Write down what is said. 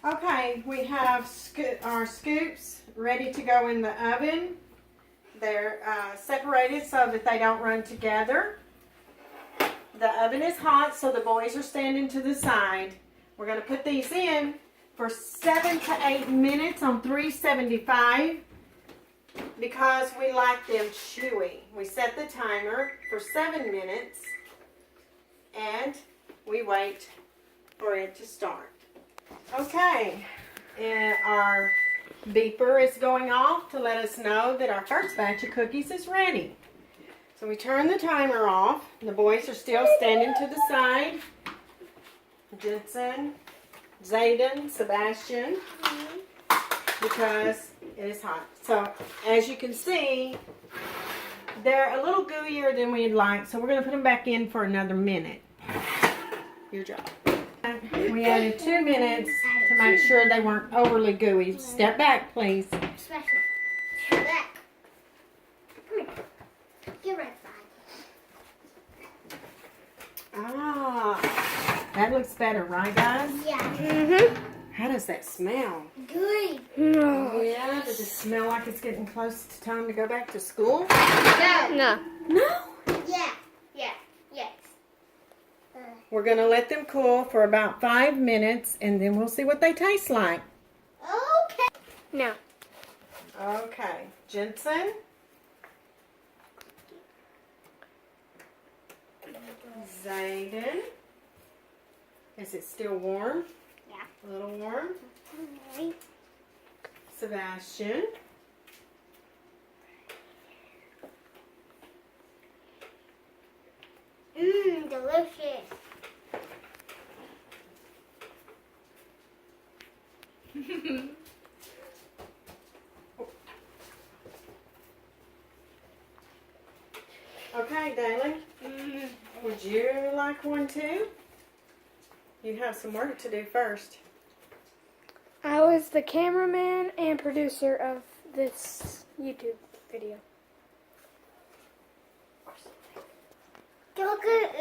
Okay, we have our scoops ready to go in the oven. They're separated so that they don't run together. The oven is hot, so the boys are standing to the side. We're going to put these in for 7 to 8 minutes on 375 because we like them chewy. We set the timer for 7 minutes and we wait for it to start. Okay, and our beeper is going off to let us know that our first batch of cookies is ready. So we turn the timer off. The boys are still standing to the side. Jensen, Zayden, Sebastian, because it is hot. So as you can see, they're a little gooier than we'd like, so we're going to put them back in for another minute. Your job. We added 2 minutes to make sure they weren't overly gooey. Step back, please. Step back. Come here. Get right side. Ah, that looks better, right, guys? Yeah. How does that smell? Good. Oh, yeah? Does it smell like it's getting close to time to go back to school? No. No? Yeah. Yeah. Yes. We're going to let them cool for about 5 minutes, and then we'll see what they taste like. Okay. No. Okay. Jensen? Zayden? Is it still warm? Yeah. A little warm? Okay. Sebastian? Delicious. Okay, Daly. Would you like one too? You have some work to do first. I was the cameraman and producer of this YouTube video. Look at